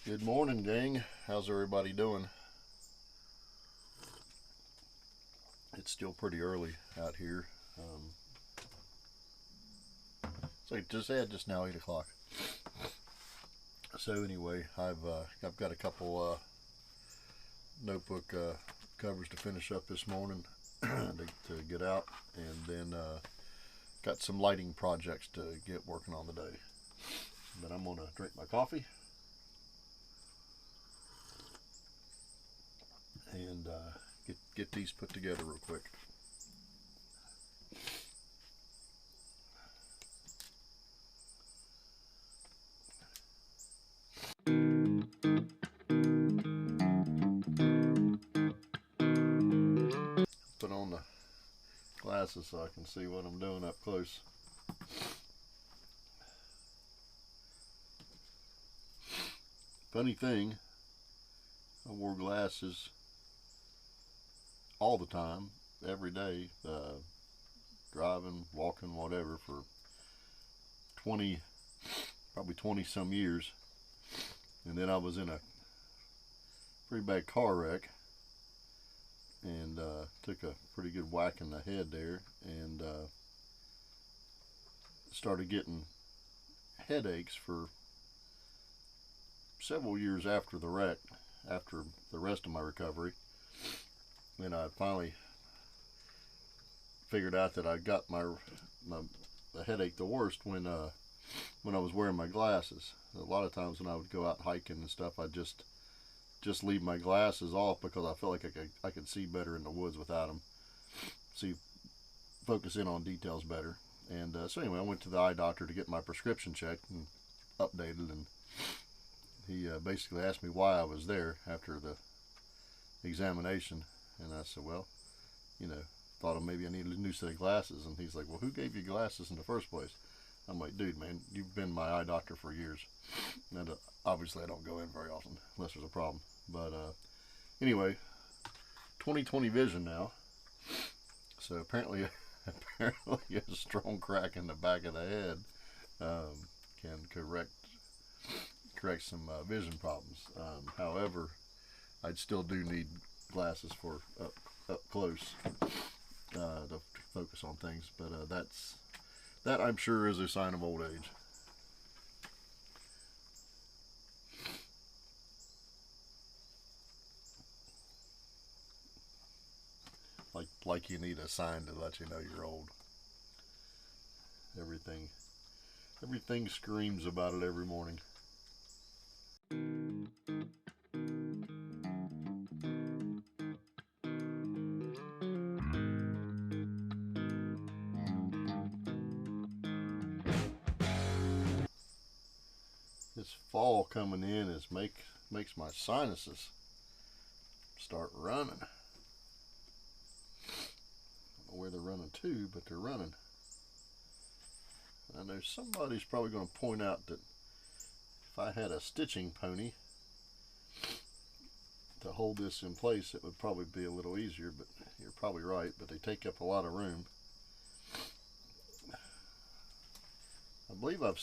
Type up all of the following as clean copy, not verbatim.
Good morning, gang. How's everybody doing? It's still pretty early out here. So just now 8 o'clock. So anyway, I've got a couple notebook covers to finish up this morning to get out, and then got some lighting projects to get working on today. Then I'm gonna drink my coffee and get these put together real quick. Put on the glasses so I can see what I'm doing up close. Funny thing, I wore glasses all the time, every day, driving, walking, whatever, for probably 20 some years. And then I was in a pretty bad car wreck and took a pretty good whack in the head there, and started getting headaches for several years after the wreck, after the rest of my recovery. And I finally figured out that I got the headache the worst when I was wearing my glasses. A lot of times when I would go out hiking and stuff, I'd just leave my glasses off because I felt like I could see better in the woods without them. Focus in on details better. And so anyway, I went to the eye doctor to get my prescription checked and updated, and he basically asked me why I was there after the examination. And I said, well, thought maybe I needed a new set of glasses. And he's like, well, who gave you glasses in the first place? I'm like, dude, man, you've been my eye doctor for years. And obviously I don't go in very often unless there's a problem. But anyway, 20/20 vision now. So apparently a strong crack in the back of the head can correct some vision problems. However, I still do need glasses for up close to focus on things, but that I'm sure is a sign of old age. Like you need a sign to let you know you're old. Everything screams about it every morning. This fall coming in makes my sinuses start running. I don't know where they're running to, but they're running. I know somebody's probably going to point out that if I had a stitching pony to hold this in place, it would probably be a little easier, but you're probably right, but they take up a lot of room. I believe I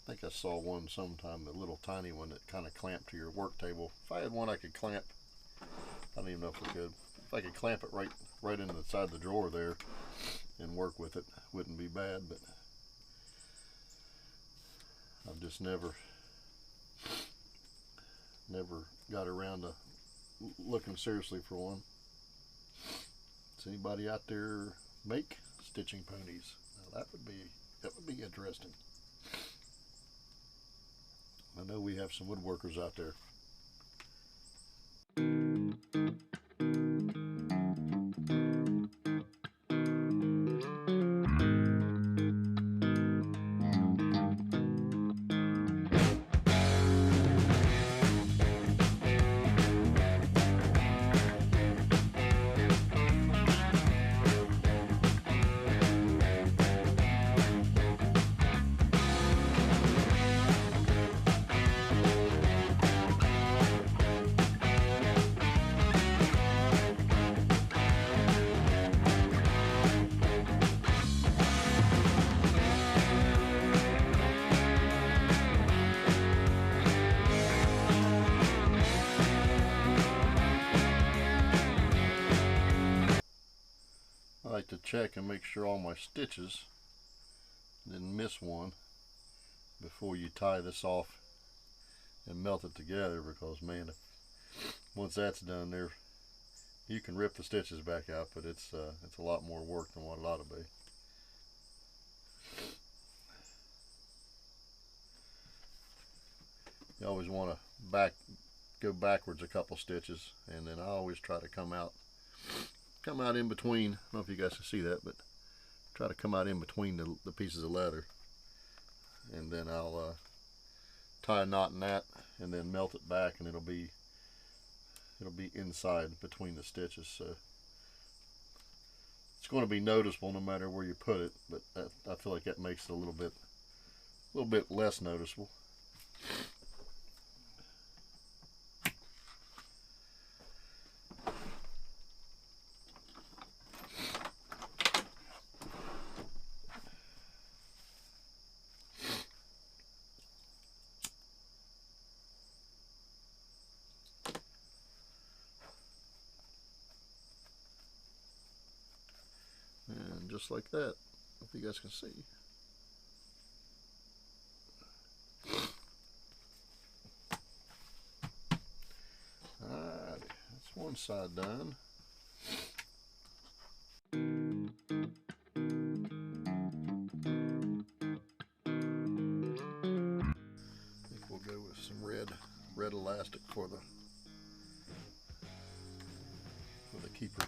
think I saw one sometime, the little tiny one that kind of clamped to your work table. If I had one I could clamp, I don't even know if I could. If I could clamp it right into the side of the drawer there and work with it, wouldn't be bad, but I've just never got around to looking seriously for one. Does anybody out there make stitching ponies? Now that would be interesting. I know we have some woodworkers out there. check and make sure all my stitches didn't miss one before you tie this off and melt it together, because man, once that's done there, you can rip the stitches back out, but it's a lot more work than what it ought to be. You always want to go backwards a couple stitches, and then I always try to come out in between. I don't know if you guys can see that, but try to come out in between the pieces of leather, and then I'll tie a knot in that and then melt it back, and it'll be inside between the stitches, so it's going to be noticeable no matter where you put it, but I feel like that makes it a little bit less noticeable. And just like that, if you guys can see. Alright, that's one side done. I think we'll go with some red elastic for the keeper.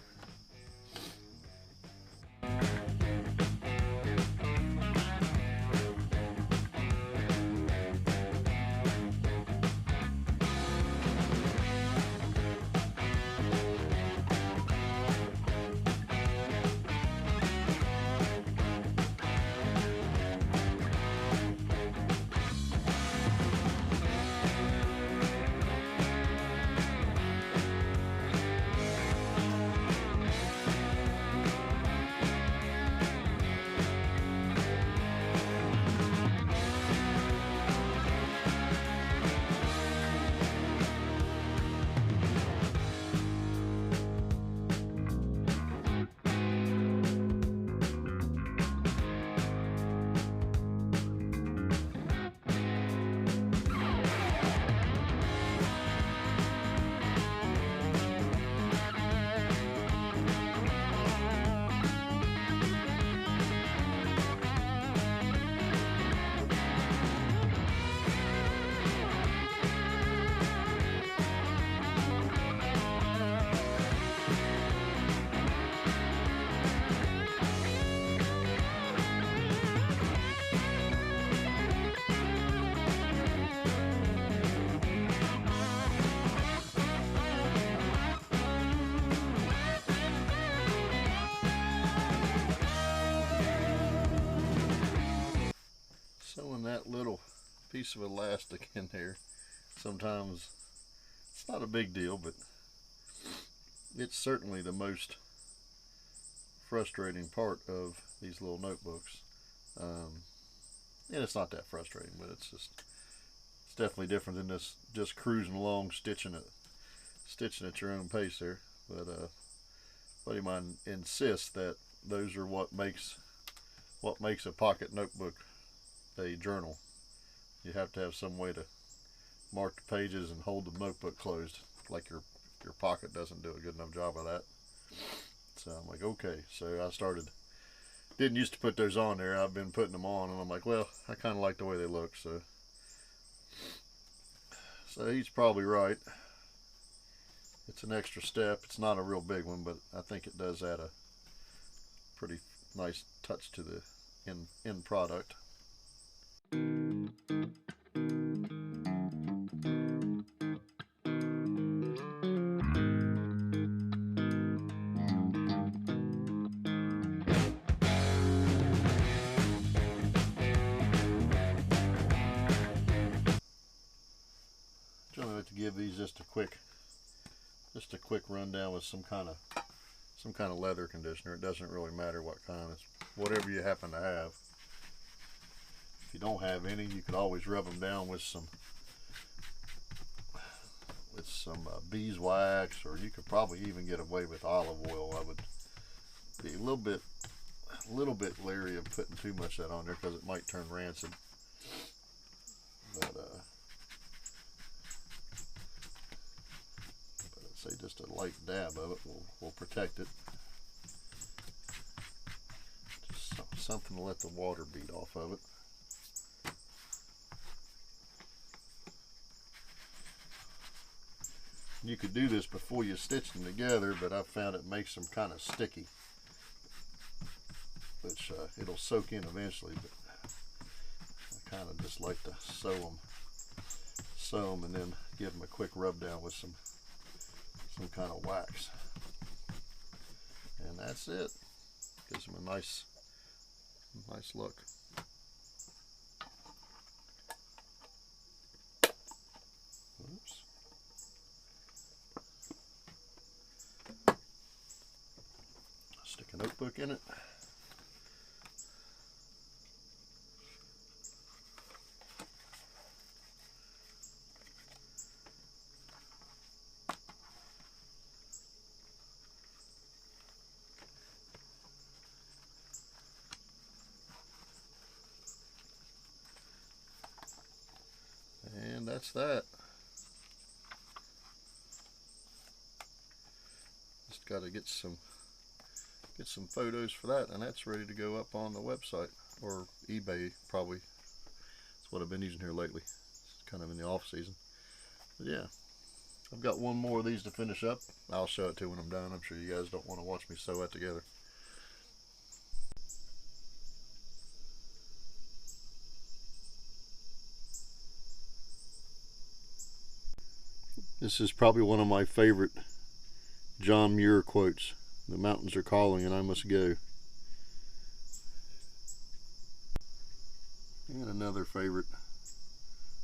Sewing that little piece of elastic in there, sometimes it's not a big deal, but it's certainly the most frustrating part of these little notebooks. And it's not that frustrating, but it's definitely different than just cruising along, stitching at your own pace there. But a buddy of mine insists that those are what makes a pocket notebook a journal. You have to have some way to mark the pages and hold the notebook closed, like your pocket doesn't do a good enough job of that. So I'm like, okay. So didn't used to put those on there. I've been putting them on, and I'm like, well, I kind of like the way they look. So he's probably right. It's an extra step. It's not a real big one, but I think it does add a pretty nice touch to the end product. Generally like to give these just a quick rundown with some kind of leather conditioner. It doesn't really matter what kind. It's whatever you happen to have. If you don't have any, you could always rub them down with some beeswax, or you could probably even get away with olive oil. I would be a little bit a little bit leery of putting too much of that on there because it might turn rancid. But I'd say just a light dab of it will protect it. Just something to let the water beat off of it. You could do this before you stitch them together, but I've found it makes them kind of sticky, which it'll soak in eventually, but I kind of just like to sew them and then give them a quick rub down with some kind of wax. And that's it. Gives them a nice look. Oops. Stick a notebook in it. And that's that. Just got to get some photos for that, and that's ready to go up on the website or eBay probably. That's what I've been using here lately. It's kind of in the off season. But yeah, I've got one more of these to finish up. I'll show it to you when I'm done. I'm sure you guys don't want to watch me sew that together. This is probably one of my favorite John Muir quotes. The mountains are calling and I must go. And another favorite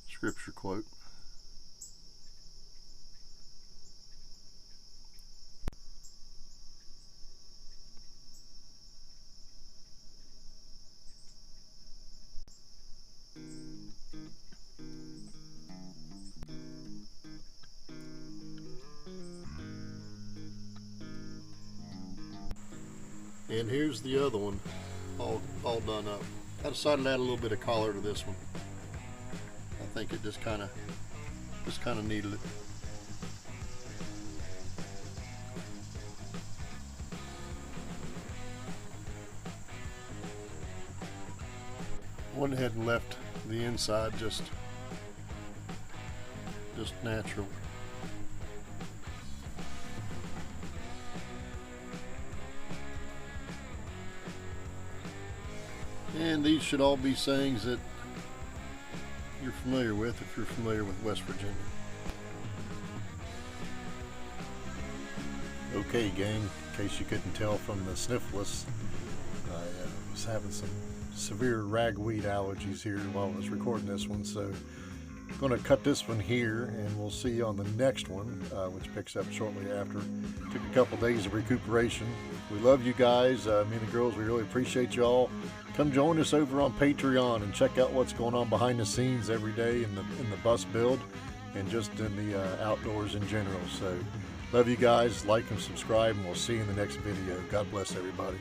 scripture quote. And here's the other one, all done up. I decided to add a little bit of collar to this one. I think it just kind of needed it. Went ahead and left the inside just natural. And these should all be sayings that you're familiar with if you're familiar with West Virginia. Okay, gang, in case you couldn't tell from the sniffles, I was having some severe ragweed allergies here while I was recording this one, so I'm going to cut this one here, and we'll see you on the next one, which picks up shortly after. Took a couple days of recuperation. We love you guys, me and the girls. We really appreciate you all. Come join us over on Patreon and check out what's going on behind the scenes every day in the bus build and just in the outdoors in general. So love you guys, like and subscribe, and we'll see you in the next video. God bless everybody.